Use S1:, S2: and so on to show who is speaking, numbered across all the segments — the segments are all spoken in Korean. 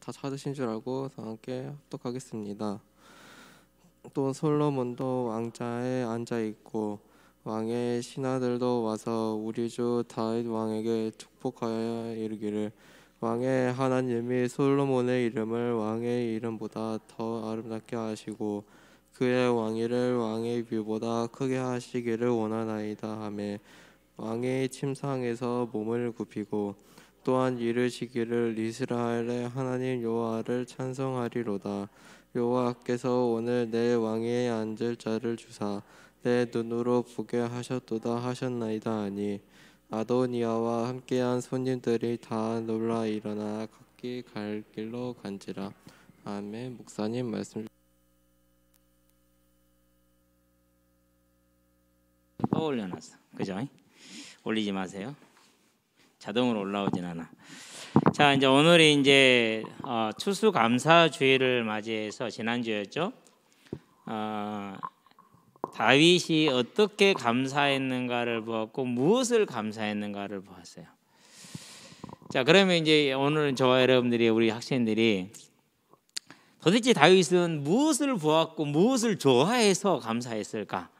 S1: 다 찾으신 줄 알고 다 함께 합독하겠습니다. 또 솔로몬도 왕자에 앉아 있고 왕의 신하들도 와서 우리 주 다윗 왕에게 축복하여 이르기를, 왕의 하나님이 솔로몬의 이름을 왕의 이름보다 더 아름답게 하시고 그의 왕위를 왕의 뷰보다 크게 하시기를 원하나이다 하며 왕의 침상에서 몸을 굽히고 또한 이르시기를, 이스라엘의 하나님 여호와를 찬송하리로다. 여호와께서 오늘 내 왕위에 앉을 자를 주사 내 눈으로 보게 하셨도다 하셨나이다 하니, 아도니아와 함께한 손님들이 다 놀라 일어나 각기 갈 길로 간지라. 아멘. 목사님 말씀.
S2: 또 올려놨어, 그죠? 올리지 마세요. 자동으로 올라오진 않아. 자, 이제 오늘이 이제 추수감사주일을 맞이해서 지난주였죠. 다윗이 어떻게 감사했는가를 보았고 무엇을 감사했는가를 보았어요. 자, 그러면 이제 오늘은 저와 여러분들이, 우리 학생들이 도대체 다윗은 무엇을 보았고 무엇을 좋아해서 감사했을까?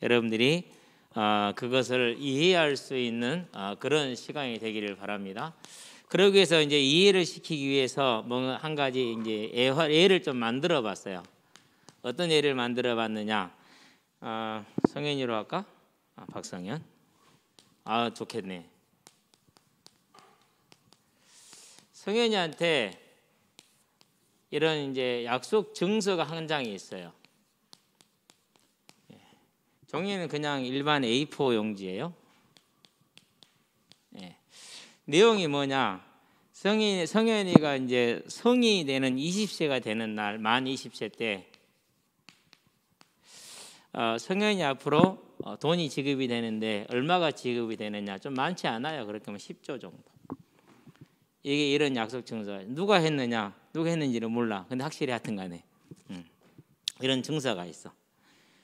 S2: 여러분들이 그것을 이해할 수 있는 그런 시간이 되기를 바랍니다. 그러기 위해서 이제 이해를 시키기 위해서 뭐 한 가지 이제 예를 좀 만들어 봤어요. 어떤 예를 만들어 봤느냐? 성현이로 할까? 박성현. 좋겠네. 성현이한테 이런 이제 약속 증서가 한 장이 있어요. 종이는 그냥 일반 A4 용지예요. 내용이 뭐냐? 성현이가 이제 성이 되는 20세가 되는 날, 만 20세 때 성현이 앞으로 돈이 지급이 되는데 얼마가 지급이 되느냐? 좀 많지 않아요. 그렇게 하면 10조 정도. 이게 이런 약속 증서. 누가 했느냐? 누가 했는지는 몰라. 근데 확실히 하여튼 간에 이런 증서가 있어.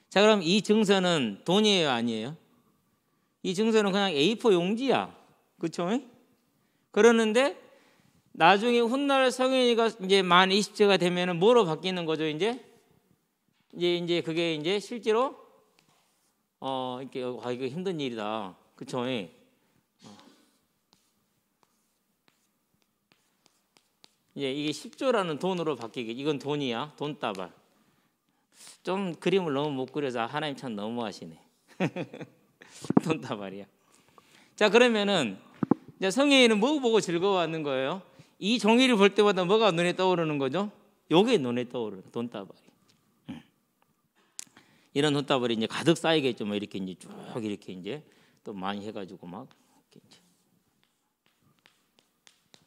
S2: 자, 그럼 이 증서는 돈이에요, 아니에요? 이 증서는 그냥 A4 용지야. 그렇죠? 그러는데 나중에 훗날 성현이가 이제 만 20세가 되면은 뭐로 바뀌는 거죠, 이제 그게 이제 실제로 이렇게 이거 힘든 일이다. 그렇죠? 이제 이게 10조라는 돈으로 바뀌게. 이건 돈이야. 돈다발. 좀 그림을 너무 못 그려서 하나님 참 너무하시네. 돈다발이야. 자, 그러면은 이제 성현이는 뭐 보고 즐거워하는 거예요? 이 종이를 볼 때마다 뭐가 눈에 떠오르는 거죠? 요게 눈에 떠오르는 돈다발이. 이런 돈다발이 이제 가득 쌓이겠죠. 뭐 이렇게 이제 쭉 이렇게 이제 또 많이 해가지고 막 이렇게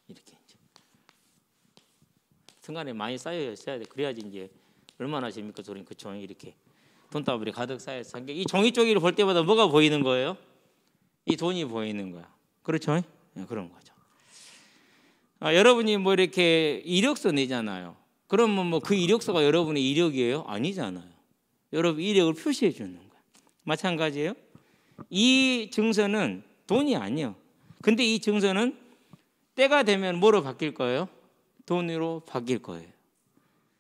S2: 이제 순간에 많이 쌓여야 돼. 그래야지 이제 얼마나 재밌고 소린 그 종이 이렇게 돈다발이 가득 쌓여서 이 종이 쪼기를 볼 때마다 뭐가 보이는 거예요? 이 돈이 보이는 거야. 그렇죠? 그런 거죠. 여러분이 뭐 이렇게 이력서 내잖아요. 그러면 뭐 그 이력서가 여러분의 이력이에요? 아니잖아요. 여러분 이력을 표시해 주는 거야. 마찬가지예요. 이 증서는 돈이 아니에요. 근데 이 증서는 때가 되면 뭐로 바뀔 거예요? 돈으로 바뀔 거예요.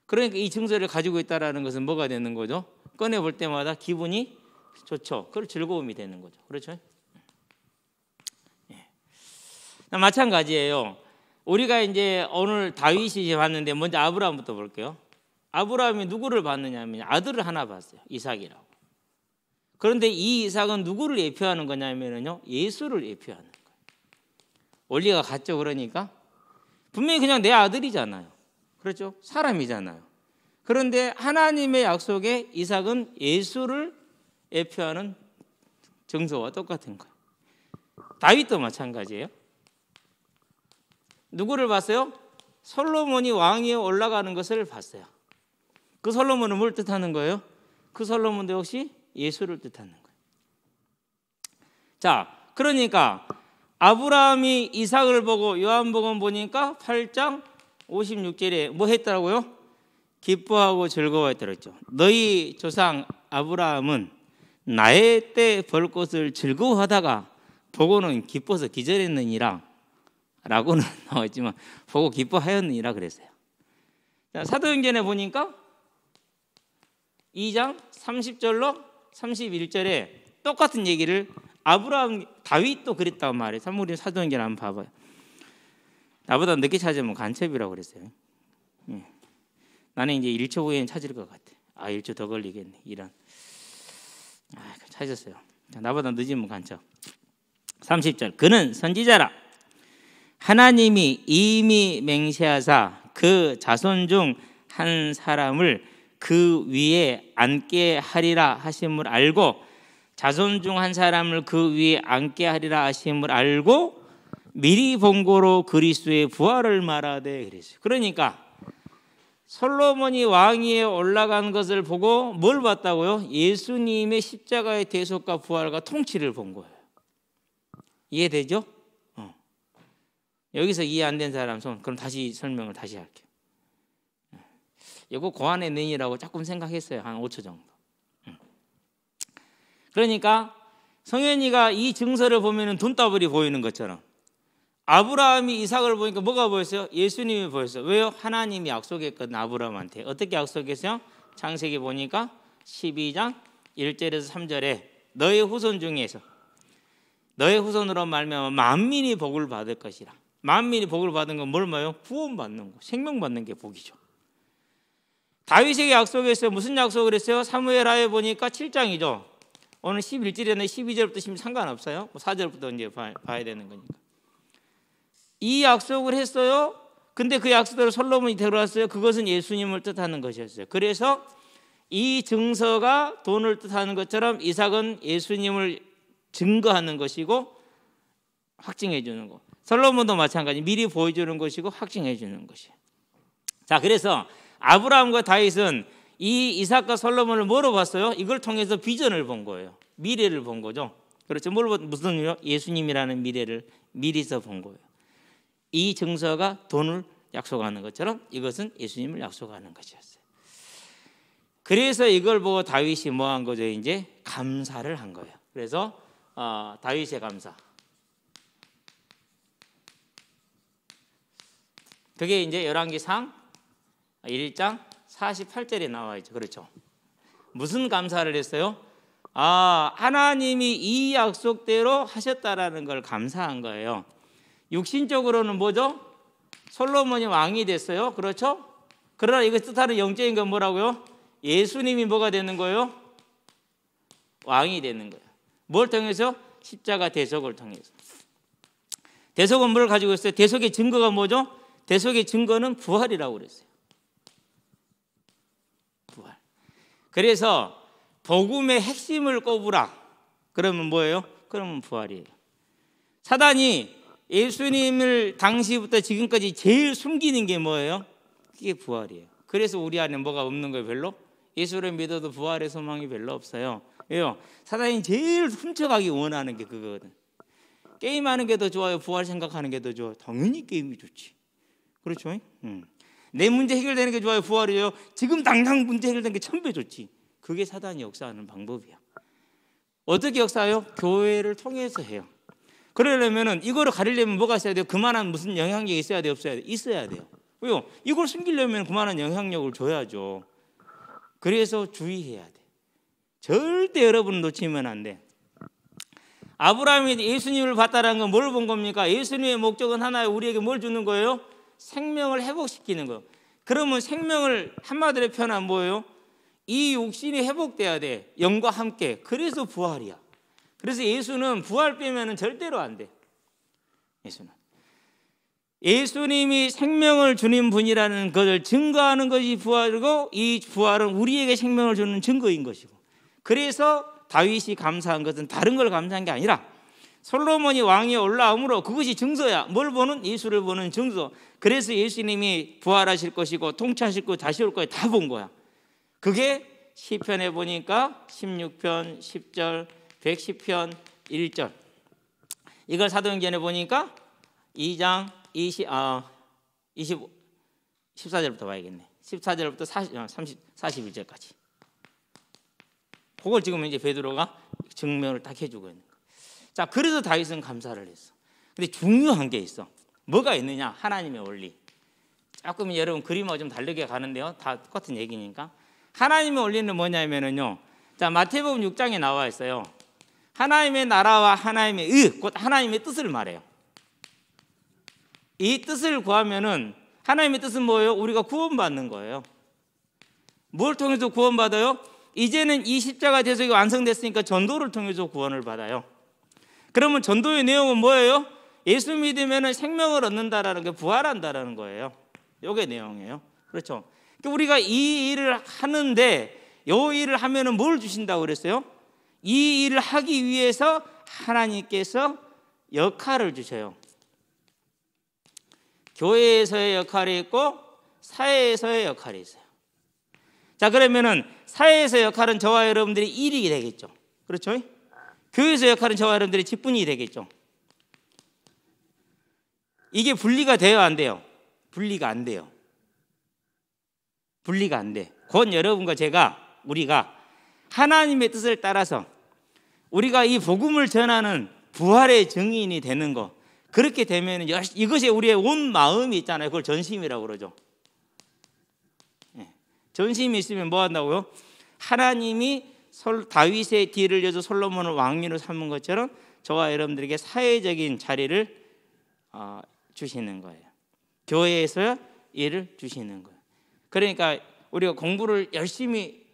S2: 그러니까 이 증서를 가지고 있다라는 것은 뭐가 되는 거죠? 꺼내 볼 때마다 기분이 좋죠. 그걸 즐거움이 되는 거죠. 그렇죠? 마찬가지예요. 우리가 이제 오늘 다윗이 봤는데 먼저 아브라함부터 볼게요. 아브라함이 누구를 봤느냐면 아들을 하나 봤어요. 이삭이라고. 그런데 이 이삭은 누구를 예표하는 거냐면요, 예수를 예표하는 거예요. 원리가 같죠. 그러니까 분명히 그냥 내 아들이잖아요. 그렇죠? 사람이잖아요. 그런데 하나님의 약속에 이삭은 예수를 예표하는 증서와 똑같은 거예요. 다윗도 마찬가지예요. 누구를 봤어요? 솔로몬이 왕위에 올라가는 것을 봤어요. 그 솔로몬은 뭘 뜻하는 거예요? 그 솔로몬도 역시 예수를 뜻하는 거예요. 자, 그러니까 아브라함이 이삭을 보고 요한복음 보니까 8장 56절에 뭐 했더라고요? 기뻐하고 즐거워했더랬죠. 너희 조상 아브라함은 나의 때 볼 것을 즐거워하다가 보고는 기뻐서 기절했느니라. 라고는 나왔지만 보고 기뻐하였느니라 그랬어요. 자, 사도행전에 보니까 2장 30절로 31절에 똑같은 얘기를 다윗도 그랬단 말이에요. 우리 사도행전 한번 봐봐요. 나보다 늦게 찾으면 간첩이라고 그랬어요. 나는 이제 1초 후에는 찾을 것 같아. 1초 더 걸리겠네. 이런. 찾았어요. 나보다 늦으면 간첩. 30절. 그는 선지자라. 하나님이 이미 맹세하사 그 자손 중 한 사람을 그 위에 앉게 하리라 하심을 알고, 자손 중 한 사람을 그 위에 앉게 하리라 하심을 알고 미리 본고로 그리스도의 부활을 말하되 그랬어요. 그러니까 솔로몬이 왕위에 올라간 것을 보고 뭘 봤다고요? 예수님의 십자가의 대속과 부활과 통치를 본 거예요. 이해되죠? 여기서 이해 안 된 사람 손. 그럼 다시 설명을 다시 할게요. 이거 고안의 낸이라고 조금 생각했어요. 한 5초 정도. 그러니까 성현이가 이 증서를 보면 돈다발이 보이는 것처럼 아브라함이 이삭을 보니까 뭐가 보였어요? 예수님이 보였어요. 왜요? 하나님이 약속했거든 아브라함한테. 어떻게 약속했어요? 창세기 보니까 12장 1절에서 3절에 너의 후손 중에서 너의 후손으로 말미암아 만민이 복을 받을 것이라. 만민이 복을 받은 건 뭘 말해요? 구원받는 거, 생명받는 게 복이죠. 다윗에게 약속했어요. 무슨 약속을 했어요? 사무엘하에 보니까 7장이죠. 오늘 11절이나 12절부터 시면 상관없어요. 4절부터 이제 봐야 되는 거니까. 이 약속을 했어요. 근데 그 약속대로 솔로몬이 들어왔어요. 그것은 예수님을 뜻하는 것이었어요. 그래서 이 증서가 돈을 뜻하는 것처럼 이삭은 예수님을 증거하는 것이고 확증해 주는 거. 솔로몬도 마찬가지. 미리 보여주는 것이고 확증해 주는 것이에요. 자, 그래서 아브라함과 다윗은 이 이삭과 솔로몬을 뭐로 봤어요? 이걸 통해서 비전을 본 거예요. 미래를 본 거죠. 그렇죠. 무슨 일이요? 예수님이라는 미래를 미리서 본 거예요. 이 증서가 돈을 약속하는 것처럼 이것은 예수님을 약속하는 것이었어요. 그래서 이걸 보고 다윗이 뭐 한 거죠? 이제 감사를 한 거예요. 그래서 다윗의 감사. 그게 이제 열왕기상 1장 48절에 나와 있죠. 그렇죠. 무슨 감사를 했어요? 하나님이 이 약속대로 하셨다라는 걸 감사한 거예요. 육신적으로는 뭐죠? 솔로몬이 왕이 됐어요. 그렇죠? 그러나 이거 뜻하는 영적인 건 뭐라고요? 예수님이 뭐가 되는 거예요? 왕이 되는 거예요. 뭘 통해서? 십자가 대속을 통해서. 대속은 뭘 가지고 있어요? 대속의 증거가 뭐죠? 대속의 증거는 부활이라고 그랬어요. 부활. 그래서 복음의 핵심을 꼽으라. 그러면 뭐예요? 그러면 부활이에요. 사단이 예수님을 당시부터 지금까지 제일 숨기는 게 뭐예요? 그게 부활이에요. 그래서 우리 안에 뭐가 없는 거예요? 별로? 예수를 믿어도 부활의 소망이 별로 없어요. 왜요? 사단이 제일 훔쳐가기 원하는 게 그거거든. 게임하는 게 더 좋아요? 부활 생각하는 게 더 좋아요? 당연히 게임이 좋지. 그렇죠? 내 문제 해결되는 게 좋아요? 부활이에요? 지금 당장 문제 해결되는 게 1000배 좋지. 그게 사단이 역사하는 방법이야. 어떻게 역사해요? 교회를 통해서 해요. 그러려면은 이거를 가리려면 뭐가 있어야 돼요? 그만한 무슨 영향력이 있어야 돼요? 없어야 돼요? 있어야 돼요. 왜요? 이걸 숨기려면 그만한 영향력을 줘야죠. 그래서 주의해야 돼. 절대 여러분 놓치면 안 돼. 아브라함이 예수님을 봤다라는 건 뭘 본 겁니까? 예수님의 목적은 하나예요. 우리에게 뭘 주는 거예요? 생명을 회복시키는 거. 그러면 생명을 한마디로 표현하면 뭐예요? 이 육신이 회복돼야 돼. 영과 함께. 그래서 부활이야. 그래서 예수는 부활 빼면은 절대로 안 돼. 예수님이 생명을 주는 분이라는 것을 증거하는 것이 부활이고, 이 부활은 우리에게 생명을 주는 증거인 것이고, 그래서 다윗이 감사한 것은 다른 걸 감사한 게 아니라 솔로몬이 왕위에 올라옴으로 그것이 증서야. 뭘 보는? 예수를 보는 증서. 그래서 예수님이 부활하실 것이고 통치하실 것, 다시 올 거에 다 본 거야. 그게 시편에 보니까 16편 10절, 110편 1절. 이걸 사도행전에 보니까 2장 14절부터 봐야겠네. 14절부터 41절까지. 그걸 지금 이제 베드로가 증명을 딱 해주고 있는 거예요. 자, 그래서 다윗은 감사를 했어. 근데 중요한 게 있어. 뭐가 있느냐? 하나님의 원리. 조금 여러분 그림하고 좀 다르게 가는데요. 다 똑같은 얘기니까. 하나님의 원리는 뭐냐면은요. 자, 마태복음 6장에 나와 있어요. 하나님의 나라와 하나님의 의, 곧 하나님의 뜻을 말해요. 이 뜻을 구하면은 하나님의 뜻은 뭐예요? 우리가 구원받는 거예요. 뭘 통해서 구원받아요? 이제는 이 십자가 대속이 완성됐으니까 전도를 통해서 구원을 받아요. 그러면 전도의 내용은 뭐예요? 예수 믿으면 생명을 얻는다라는 게 부활한다라는 거예요. 이게 내용이에요. 그렇죠? 그러니까 우리가 이 일을 하는데 이 일을 하면은 뭘 주신다고 그랬어요? 이 일을 하기 위해서 하나님께서 역할을 주셔요. 교회에서의 역할이 있고 사회에서의 역할이 있어요. 자, 그러면은 사회에서의 역할은 저와 여러분들이 일이 되겠죠. 그렇죠? 교회에서의 역할은 저와 여러분들이 직분이 되겠죠. 이게 분리가 돼요, 안 돼요? 분리가 안 돼요. 분리가 안 돼. 곧 여러분과 우리가 하나님의 뜻을 따라서 우리가 이 복음을 전하는 부활의 증인이 되는 거. 그렇게 되면 이것이 우리의 온 마음이 있잖아요. 그걸 전심이라고 그러죠. 전심이 있으면 뭐 한다고요? 하나님이 다윗의 뒤를 이어서 솔로몬을 왕위로 삼은 것처럼 저와 여러분들에게 사회적인 자리를 주시는 거예요. 교회에서 일을 주시는 거예요. 그러니까 우리가 공부를 열심히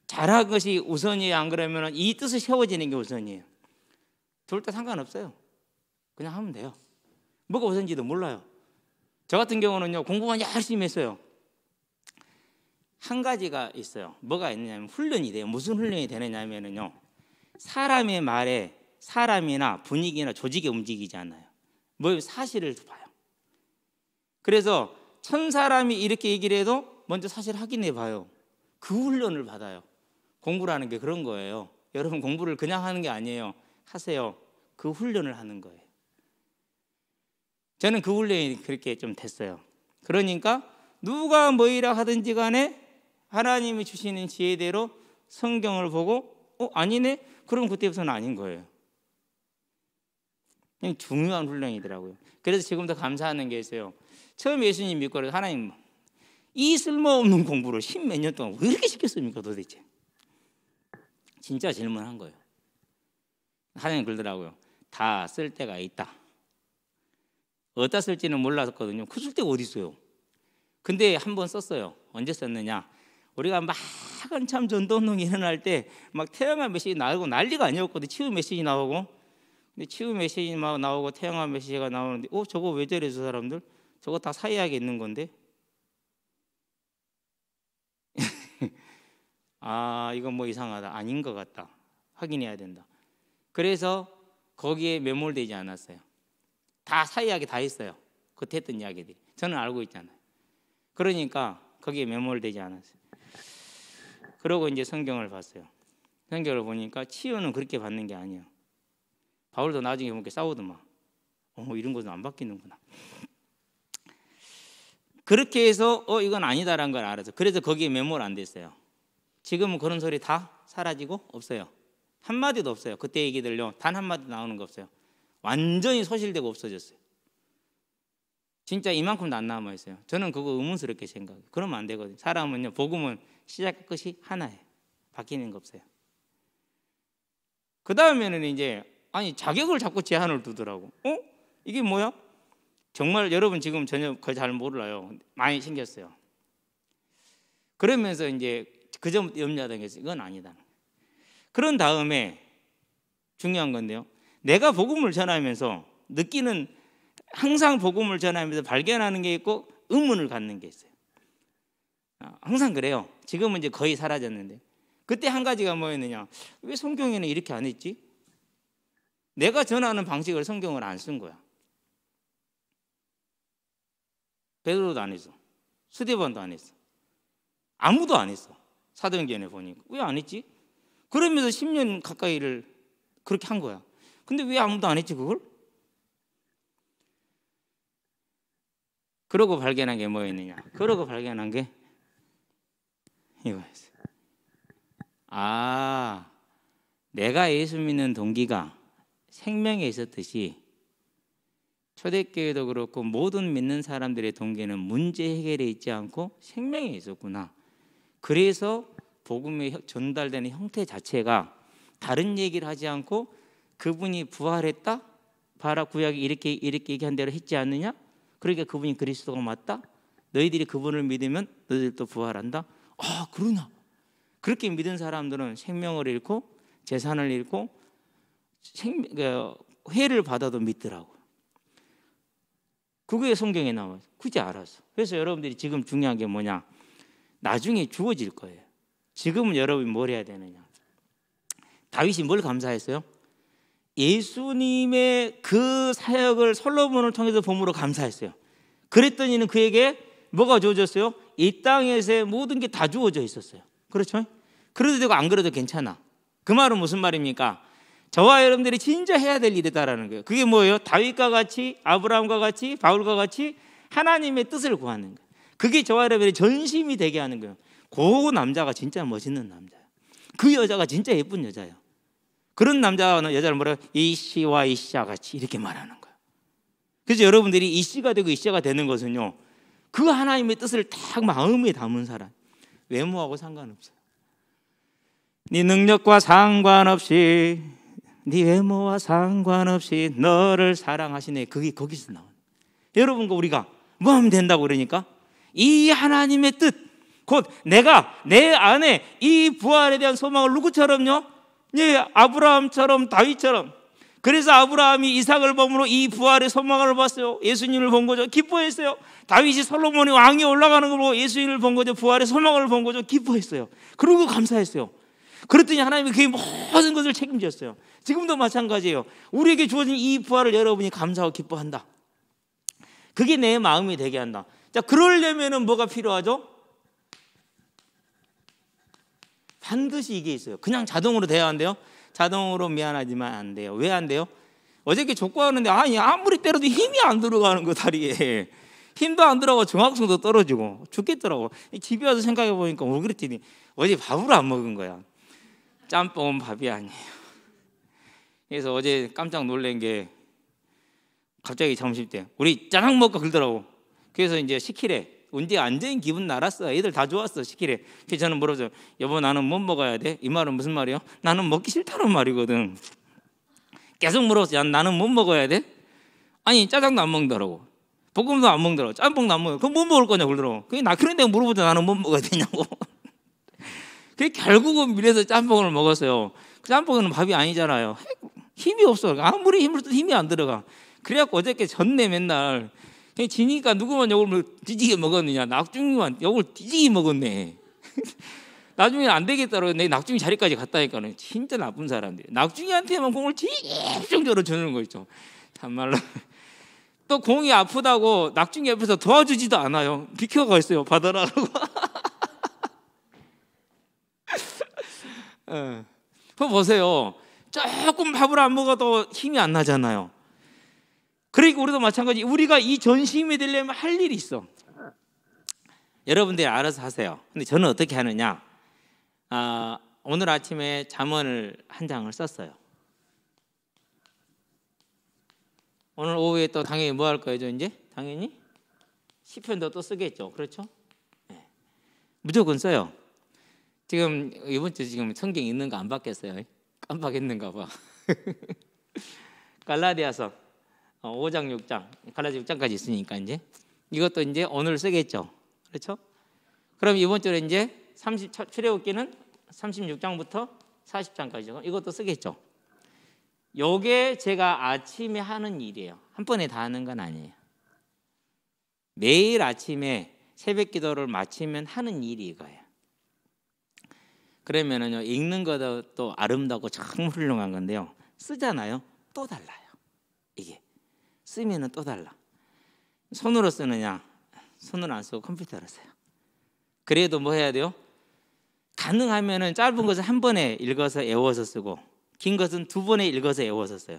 S2: 잘한 것이 우선이에요? 안 그러면 이 뜻을 세워지는 게 우선이에요? 둘 다 상관없어요. 그냥 하면 돼요. 뭐가 우선인지도 몰라요. 저 같은 경우는요, 공부만 열심히 했어요. 한 가지가 있어요. 뭐가 있느냐면 훈련이 돼요. 무슨 훈련이 되느냐면요, 사람의 말에 사람이나 분위기나 조직이 움직이지 않아요. 뭐 사실을 봐요. 그래서 1000사람이 이렇게 얘기를 해도 먼저 사실 확인해 봐요. 그 훈련을 받아요. 공부라는 게 그런 거예요. 여러분 공부를 그냥 하는 게 아니에요. 하세요. 그 훈련을 하는 거예요. 저는 그 훈련이 그렇게 좀 됐어요. 그러니까 누가 뭐이라 하든지 간에 하나님이 주시는 지혜대로 성경을 보고 아니네? 그럼 그때부터는 아닌 거예요. 그냥 중요한 훈련이더라고요. 그래서 지금도 감사하는 게 있어요. 처음 예수님 믿고 그래서 하나님, 이 쓸모없는 공부를 10몇 년 동안 왜 이렇게 시켰습니까 도대체? 진짜 질문한 거예요. 하나님 그러더라고요. 다 쓸 때가 있다. 어디다 쓸지는 몰랐거든요. 그 쓸 데가 어디 있어요? 근데 한 번 썼어요. 언제 썼느냐? 우리가 막 한참 전도운동이 일어날 때 막 태영아 메시지 나오고 난리가 아니었거든요. 치유 메시지 나오고. 근데 치유 메시지 막 나오고 태영아 메시지가 나오는데 저거 왜 저래 저 사람들? 저거 다 사이하게 있는 건데? 이건 뭐 이상하다. 아닌 것 같다. 확인해야 된다. 그래서 거기에 매몰되지 않았어요. 다 사이하게 다 있어요. 그때 했던 이야기들이. 저는 알고 있잖아요. 그러니까 거기에 매몰되지 않았어요. 그러고 이제 성경을 봤어요. 성경을 보니까 치유는 그렇게 받는 게 아니에요. 바울도 나중에 보니까 싸우더만. 이런 것은 안 바뀌는구나. 그렇게 해서 이건 아니다라는 걸 알아서 그래서 거기에 매몰 안 됐어요. 지금은 그런 소리 다 사라지고 없어요. 한마디도 없어요. 그때 얘기들요. 단 한마디 나오는 거 없어요. 완전히 소실되고 없어졌어요. 진짜 이만큼도 안 남아있어요. 저는 그거 의문스럽게 생각해요. 그러면 안 되거든요. 사람은요, 복음은 시작과 끝이 하나예요. 바뀌는 거 없어요. 그 다음에는 이제 자격을 자꾸 제한을 두더라고. 이게 뭐야? 정말 여러분 지금 전혀 그걸 잘 몰라요. 많이 생겼어요. 그러면서 이제 그 점 염려하던 게 있어요. 이건 아니다. 그런 다음에 중요한 건데요. 내가 복음을 전하면서 느끼는, 항상 복음을 전하면서 발견하는 게 있고 의문을 갖는 게 있어요. 항상 그래요. 지금은 이제 거의 사라졌는데 그때 한 가지가 뭐였느냐? 왜 성경에는 이렇게 안 했지? 내가 전하는 방식을 성경을 안 쓴 거야. 베드로도 안 했어. 스데반도 안 했어. 아무도 안 했어. 사도행전에 보니까 왜 안 했지? 그러면서 10년 가까이를 그렇게 한 거야. 근데 왜 아무도 안 했지 그걸? 그러고 발견한 게 뭐였느냐? 그러고 발견한 게 이거였어요. 내가 예수 믿는 동기가 생명에 있었듯이 초대교회도 그렇고 모든 믿는 사람들의 동기는 문제 해결에 있지 않고 생명에 있었구나. 그래서 복음이 전달되는 형태 자체가 다른 얘기를 하지 않고 그분이 부활했다? 봐라, 구약이 이렇게 얘기한 대로 했지 않느냐? 그러니까 그분이 그리스도가 맞다? 너희들이 그분을 믿으면 너희들도 부활한다? 아, 그러나? 그렇게 믿은 사람들은 생명을 잃고 재산을 잃고 회를 받아도 믿더라고요. 그게 성경에 나와요. 굳이 알아서. 그래서 여러분들이 지금 중요한 게 뭐냐? 나중에 주어질 거예요. 지금은 여러분이 뭘 해야 되느냐? 다윗이 뭘 감사했어요? 예수님의 그 사역을 솔로몬을 통해서 봄으로 감사했어요. 그랬더니는 그에게 뭐가 주어졌어요? 이 땅에서의 모든 게 다 주어져 있었어요. 그렇죠? 그래도 되고 안 그래도 괜찮아. 그 말은 무슨 말입니까? 저와 여러분들이 진짜 해야 될 일이다라는 거예요. 그게 뭐예요? 다윗과 같이, 아브라함과 같이, 바울과 같이 하나님의 뜻을 구하는 거예요. 그게 저와 여러분의 전심이 되게 하는 거예요. 그 남자가 진짜 멋있는 남자예요. 그 여자가 진짜 예쁜 여자예요. 그런 남자는 여자를 뭐라고? 이씨와 이씨와 같이 이렇게 말하는 거예요. 그래서 여러분들이 이씨가 되고 이씨가 되는 것은요, 그 하나님의 뜻을 딱 마음에 담은 사람. 외모하고 상관없어요. 네 능력과 상관없이, 네 외모와 상관없이 너를 사랑하시네. 그게 거기서 나와요. 여러분과 우리가 뭐 하면 된다고 그러니까? 이 하나님의 뜻, 곧 내가 내 안에 이 부활에 대한 소망을 누구처럼요? 예, 아브라함처럼, 다윗처럼. 그래서 아브라함이 이삭을 범으로 이 부활의 소망을 봤어요. 예수님을 본 거죠. 기뻐했어요. 다윗이 솔로몬이 왕에 올라가는 걸 보고 예수님을 본 거죠. 부활의 소망을 본 거죠. 기뻐했어요. 그리고 감사했어요. 그랬더니 하나님이 그 모든 것을 책임졌어요. 지금도 마찬가지예요. 우리에게 주어진 이 부활을 여러분이 감사하고 기뻐한다. 그게 내 마음이 되게 한다. 자, 그러려면은 뭐가 필요하죠? 반드시 이게 있어요. 그냥 자동으로 돼야 한대요. 자동으로 미안하지만 안 돼요. 왜 안 돼요? 어저께 족구하는데 아무리 때려도 힘이 안 들어가는 거 다리에. 힘도 안 들어가고 정확성도 떨어지고 죽겠더라고. 집에 와서 생각해 보니까 왜 그랬더니 어제 밥을 안 먹은 거야. 짬뽕은 밥이 아니에요. 그래서 어제 깜짝 놀란 게 갑자기 점심때 우리 짜장 먹고 그러더라고. 그래서 이제 시키래. 언제 완전히 기분 날았어. 애들 다 좋았어. 시키래. 그래서 저는 물어서 여보 나는 뭐 먹어야 돼? 이 말은 무슨 말이야? 나는 먹기 싫다는 말이거든. 계속 물어서 나는 뭐 먹어야 돼? 아니 짜장도 안 먹더라고. 볶음도 안 먹더라고. 짬뽕도 안 먹어. 그럼 뭐 먹을 거냐 그러더라고. 그게 나 그런 데 물어보자. 나는 뭐 먹어야 되냐고. 그게 결국은 밀에서 짬뽕을 먹었어요. 그 짬뽕은 밥이 아니잖아요. 힘이 없어. 아무리 힘을 써도 힘이 안 들어가. 그래갖고 어저께 졌네 맨날. 지니까 누구만 욕을 뒤지게 먹었느냐. 낙중이만 욕을 뒤지게 먹었네. 나중에 안 되겠다고 내 낙중이 자리까지 갔다니까는 진짜 나쁜 사람들. 낙중이한테만 공을 집중적으로 주는 거 있죠. 참말로. 또 공이 아프다고 낙중이 옆에서 도와주지도 않아요. 비켜가 있어요. 받아라라고. 그거 보세요. 조금 밥을 안 먹어도 힘이 안 나잖아요. 그러니까 우리도 마찬가지. 우리가 이 전심이 되려면 할 일이 있어. 여러분들이 알아서 하세요. 근데 저는 어떻게 하느냐? 오늘 아침에 잠언을 한 장을 썼어요. 오늘 오후에 또 당연히 뭐 할 거예요? 이제 당연히 시편도 또 쓰겠죠. 그렇죠? 네. 무조건 써요. 지금 이번 주 지금 성경 있는 거 안 받겠어요. 깜빡했는가 봐. 갈라디아서 5장 6장 갈라디아 6장까지 있으니까 이제 이것도 이제 오늘 쓰겠죠. 그렇죠? 그럼 이번 주에 이제 출애굽기는 36장부터 40장까지죠. 이것도 쓰겠죠. 요게 제가 아침에 하는 일이에요. 한 번에 다 하는 건 아니에요. 매일 아침에 새벽 기도를 마치면 하는 일이 이거예요. 그러면은요, 읽는 것도 또 아름답고 참 훌륭한 건데요. 쓰잖아요. 또 달라요. 이게 쓰면은 또 달라. 손으로 쓰느냐? 손으로 안 쓰고 컴퓨터로 써요. 그래도 뭐 해야 돼요? 가능하면은 짧은 것은 한 번에 읽어서 외워서 쓰고 긴 것은 두 번에 읽어서 외워서 써요.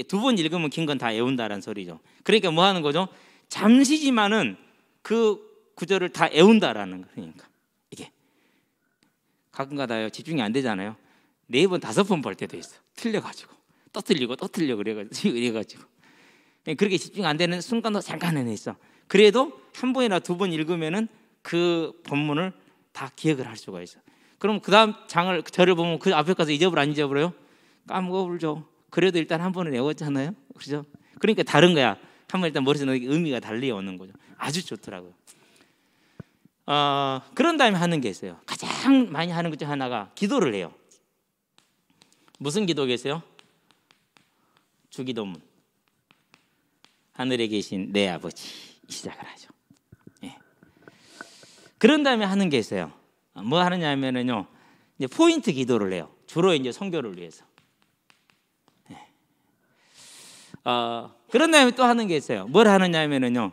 S2: 두 번 읽으면 긴 건 다 외운다라는 소리죠. 그러니까 뭐 하는 거죠? 잠시지만은 그 구절을 다 외운다라는 거니까. 이게 가끔가다요 집중이 안 되잖아요. 4번 5번 볼 때도 있어. 틀려가지고 또 틀리고 또 틀려 그래가지고. 그렇게 집중 안 되는 순간도 잠깐은 있어. 그래도 한 번이나 두 번 읽으면은 그 본문을 다 기억을 할 수가 있어. 그럼 그 다음 절을 보면 그 앞에 가서 잊어버려 안 잊어버려요? 까먹어버리죠. 그래도 일단 한 번은 외웠잖아요. 그렇죠? 그러니까 다른 거야. 한 번 일단 머릿속에 넣으니까 의미가 달리 오는 거죠. 아주 좋더라고요. 그런 다음에 하는 게 있어요. 가장 많이 하는 것 중 하나가 기도를 해요. 무슨 기도겠어요? 주기도문. 하늘에 계신 내 아버지 시작을 하죠. 예. 그런 다음에 하는 게 있어요. 뭐 하느냐면은요, 이제 포인트 기도를 해요. 주로 이제 선교를 위해서. 예. 그런 다음에 또 하는 게 있어요. 뭘 하느냐면은요,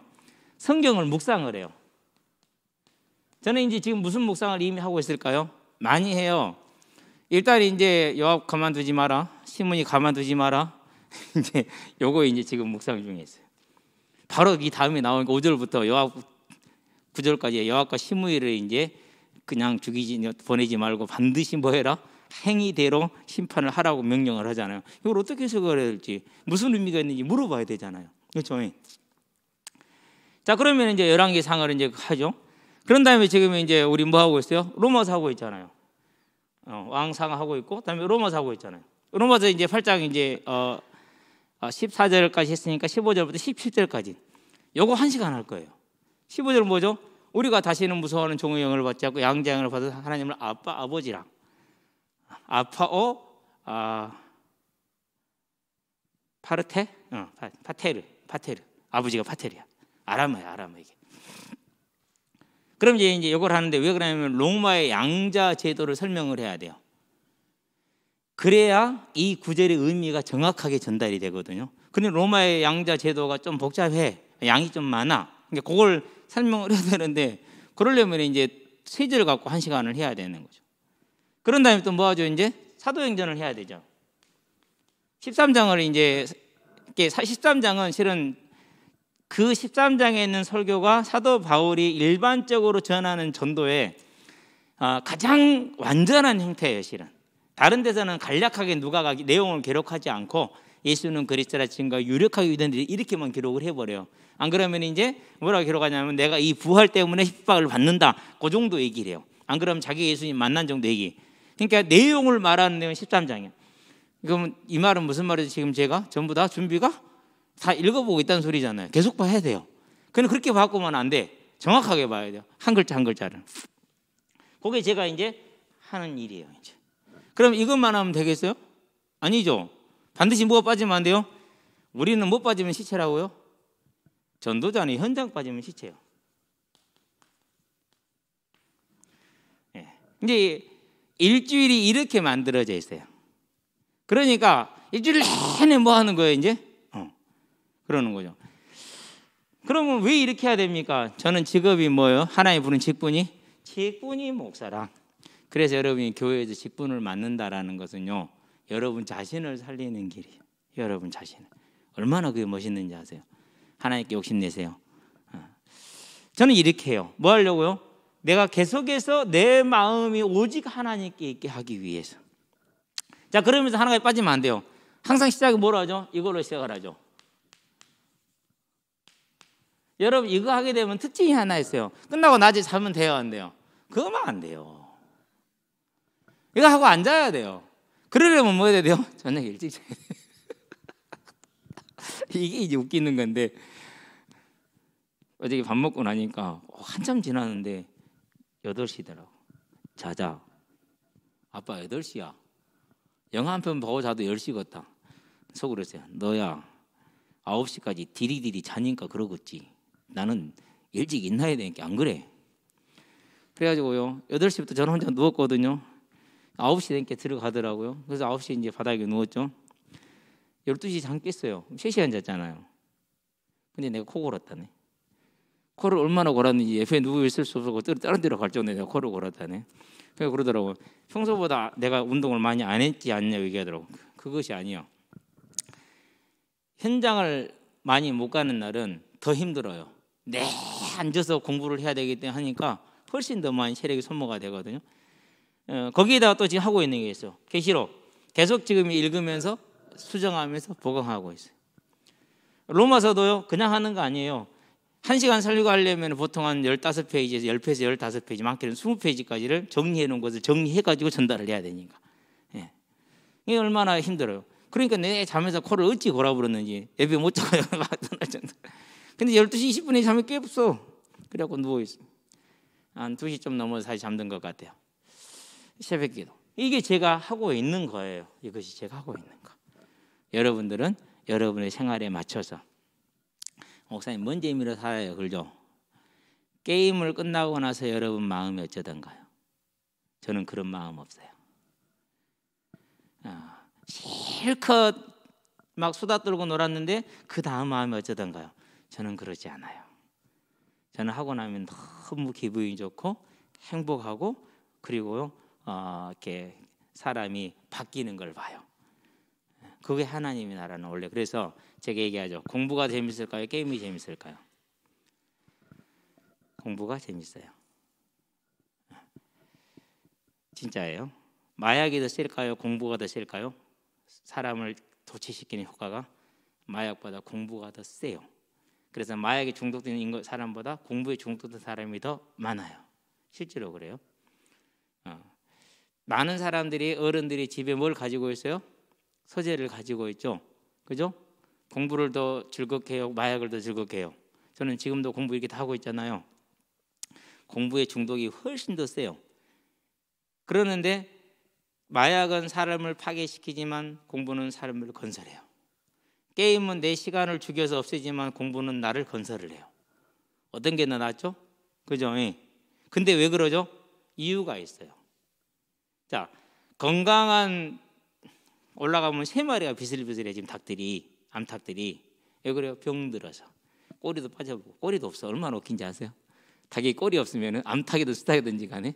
S2: 성경을 묵상을 해요. 저는 이제 지금 무슨 묵상을 이미 하고 있을까요? 많이 해요. 일단 이제 요압 가만두지 마라, 시므니 가만두지 마라. 이제 요거 이제 지금 묵상 중에 있어요. 바로 이 다음에 나오니까 5절부터 요압 9절까지 요압과 시므이를 이제 그냥 보내지 말고 반드시 뭐 해라? 행위대로 심판을 하라고 명령을 하잖아요. 이걸 어떻게 해석을 해야 될지, 무슨 의미가 있는지 물어봐야 되잖아요. 그렇죠? 자, 그러면 이제 11개 상을 이제 하죠. 그런 다음에 지금 이제 우리 뭐 하고 있어요? 로마서 하고 있잖아요. 왕상 하고 있고, 그다음에 로마서 하고 있잖아요. 로마서 이제 8장 이제 14절까지 했으니까 15절부터 17절까지 요거 1시간 할 거예요. 15절은 뭐죠? 우리가 다시는 무서워하는 종의 영을 받지 않고 양자의 영을 받은 하나님을 아빠 아버지랑 아파오 파르테 파테르 아버지가 파테르야. 아람어야 이게. 그럼 이제 이걸 하는데 왜 그러냐면 로마의 양자 제도를 설명을 해야 돼요. 그래야 이 구절의 의미가 정확하게 전달이 되거든요. 근데 로마의 양자 제도가 좀 복잡해. 양이 좀 많아. 그러니까 그걸 설명을 해야 되는데 그러려면 이제 3절 갖고 1시간을 해야 되는 거죠. 그런 다음에 또 뭐 하죠? 이제 사도행전을 해야 되죠. 13장을 이제 13장은 실은 그 13장에 있는 설교가 사도 바울이 일반적으로 전하는 전도의 가장 완전한 형태예요. 실은 다른 데서는 간략하게 누가가 내용을 기록하지 않고 예수는 그리스도라 증거 유력하게 유대인들이 이렇게만 기록을 해버려요. 안 그러면 이제 뭐라고 기록하냐면 내가 이 부활 때문에 핍박을 받는다, 그 정도 얘기를 해요. 안 그러면 자기 예수님 만난 정도 얘기. 그러니까 내용을 말하는 내용은 13장이에요. 그럼 이 말은 무슨 말이죠? 지금 제가 전부 다 준비가 다 읽어보고 있다는 소리잖아요. 계속 봐야 돼요. 근데 그렇게 바꾸면 안 돼. 정확하게 봐야 돼요. 한 글자 한 글자를. 그게 제가 이제 하는 일이에요. 이제. 그럼 이것만 하면 되겠어요? 아니죠. 반드시 뭐가 빠지면 안 돼요? 우리는 못 빠지면 시체라고요? 전도자는 현장 빠지면 시체예요. 예. 이제 일주일이 이렇게 만들어져 있어요. 그러니까 일주일 내내 뭐 하는 거예요, 이제? 그러는 거죠. 그러면 왜 이렇게 해야 됩니까? 저는 직업이 뭐예요? 하나님 부른 직분이 목사라. 그래서 여러분이 교회에서 직분을 맡는다라는 것은요, 여러분 자신을 살리는 길이에요. 여러분 자신을. 얼마나 그게 멋있는지 아세요? 하나님께 욕심내세요. 저는 이렇게 해요. 뭐 하려고요? 내가 계속해서 내 마음이 오직 하나님께 있게 하기 위해서. 자, 그러면서 하나가 빠지면 안 돼요. 항상 시작이 뭐로 하죠? 이걸로 시작을 하죠. 여러분 이거 하게 되면 특징이 하나 있어요. 끝나고 낮에 자면 돼요, 안 돼요? 그러면 안 돼요. 이거 하고 앉아야 돼요. 그러려면 뭐 해야 돼요? 저녁에 일찍 자야 돼요. 이게 이제 웃기는 건데, 어저께 밥 먹고 나니까 한참 지났는데 8시더라고. 자자. 아빠 8시야. 영화 한 편 보고 자도 10시 같다. 속으로 했어요. 너야 9시까지 디리디리 자니까 그러겠지. 나는 일찍 일어나야 되니까 안 그래. 그래가지고요 8시부터 저는 혼자 누웠거든요. 9시 되니까 들어가더라고요. 그래서 9시에 이제 바닥에 누웠죠. 12시 잠 깼어요. 3시간 잤잖아요. 근데 내가 코 골았다네. 코를 얼마나 골았는지 옆에 누구 있을 수 없고 다른 데로 갈 정도에 내가 코를 골았다네. 그래서 그러더라고요. 평소보다 내가 운동을 많이 안 했지 않냐 얘기하더라고요. 그것이 아니요. 현장을 많이 못 가는 날은 더 힘들어요. 내 앉아서 공부를 해야 되기 때문에 하니까 훨씬 더 많이 체력이 소모가 되거든요. 거기에다가 또 지금 하고 있는 게 있어요. 계시록 계속 지금 읽으면서 수정하면서 복용하고 있어요. 로마서도요 그냥 하는 거 아니에요. 1시간 설교 하려면 보통 한 15페이지에서 10페이지, 15페이지, 많게는 20페이지까지를 정리해 놓은 것을 정리해가지고 전달을 해야 되니까. 예. 이게 얼마나 힘들어요. 그러니까 내 잠에서 코를 어찌 골아버렸는지 예배 못 자고 떠날 정도. 근데 12시 20분에 잠이 꽤 없어. 그래갖고 누워있어. 한 2시 좀 넘어서 다시 잠든 것 같아요. 새벽기도. 이게 제가 하고 있는 거예요. 이것이 제가 하고 있는 거. 여러분들은 여러분의 생활에 맞춰서 목사님 뭔 재미로 살아요, 그죠? 게임을 끝나고 나서 여러분 마음이 어쩌던가요? 저는 그런 마음 없어요. 실컷 막 수다 떨고 놀았는데 그 다음 마음이 어쩌던가요? 저는 그러지 않아요. 저는 하고 나면 너무 기분이 좋고 행복하고 그리고요 이렇게 사람이 바뀌는 걸 봐요. 그게 하나님의 나라는 원래. 그래서 제가 얘기하죠. 공부가 재밌을까요? 게임이 재밌을까요? 공부가 재밌어요. 진짜예요. 마약이 더 셀까요? 공부가 더 셀까요? 사람을 도취시키는 효과가 마약보다 공부가 더 세요. 그래서 마약에 중독된 사람보다 공부에 중독된 사람이 더 많아요. 실제로 그래요. 많은 사람들이 어른들이 집에 뭘 가지고 있어요? 서재를 가지고 있죠. 그죠? 공부를 더 즐겁게 해요. 마약을 더 즐겁게 해요. 저는 지금도 공부 이렇게 다 하고 있잖아요. 공부의 중독이 훨씬 더 세요. 그러는데 마약은 사람을 파괴시키지만 공부는 사람을 건설해요. 게임은 내 시간을 죽여서 없애지만 공부는 나를 건설을 해요. 어떤 게 더 낫죠? 그죠? 근데 왜 그러죠? 이유가 있어요. 자, 건강한 올라가면 3마리가 비슬비슬해 지금 닭들이, 암탉들이. 왜 그래요? 병들어서. 꼬리도 빠져보고. 꼬리도 없어. 얼마나 웃긴지 아세요? 닭이 꼬리 없으면 암탉이든 수탉이든지 간에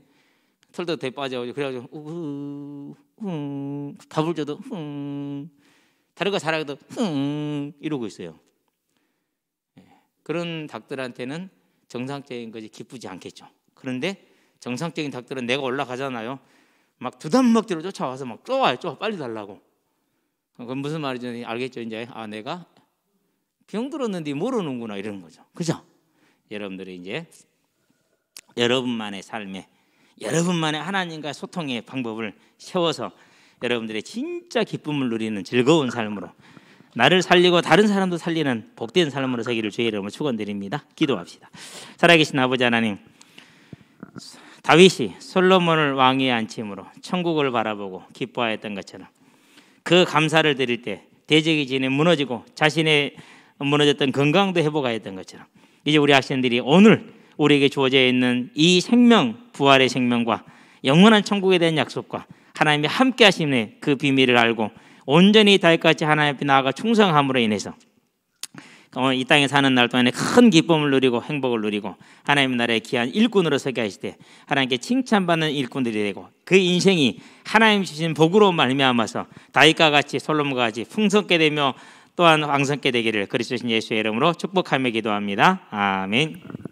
S2: 털도 대 빠져가지고 그래가지고 밥을 줘도 다른 거 잘하고도 이러고 있어요. 그런 닭들한테는 정상적인 것이 기쁘지 않겠죠. 그런데 정상적인 닭들은 내가 올라가잖아요. 막 두단막대로 쫓아와서 막 쫓아와요. 빨리 달라고. 그건 무슨 말이죠? 알겠죠? 이제 내가 병들었는데 모르는구나 이러는 거죠. 그죠? 여러분들이 이제 여러분만의 삶에 여러분만의 하나님과 소통의 방법을 세워서 여러분들의 진짜 기쁨을 누리는 즐거운 삶으로 나를 살리고 다른 사람도 살리는 복된 삶으로 서기를 주의 이름으로 축원드립니다. 기도합시다. 살아계신 아버지 하나님, 다윗이 솔로몬을 왕위에 앉힘으로 천국을 바라보고 기뻐하였던 것처럼 그 감사를 드릴 때 대적이 진에 무너지고 자신의 무너졌던 건강도 회복하였던 것처럼 이제 우리 학생들이 오늘 우리에게 주어져 있는 이 생명, 부활의 생명과 영원한 천국에 대한 약속과 하나님이 함께 하심의 그 비밀을 알고 온전히 다윗같이 하나님 앞에 나아가 충성함으로 인해서 이 땅에 사는 날 동안에 큰 기쁨을 누리고 행복을 누리고 하나님 나라의 귀한 일꾼으로 서게 하시되 하나님께 칭찬받는 일꾼들이 되고 그 인생이 하나님 주신 복으로 말미암아서 다윗과 같이 솔로몬과 같이 풍성케 되며 또한 왕성케 되기를 그리스도 예수의 이름으로 축복하며 기도합니다. 아멘.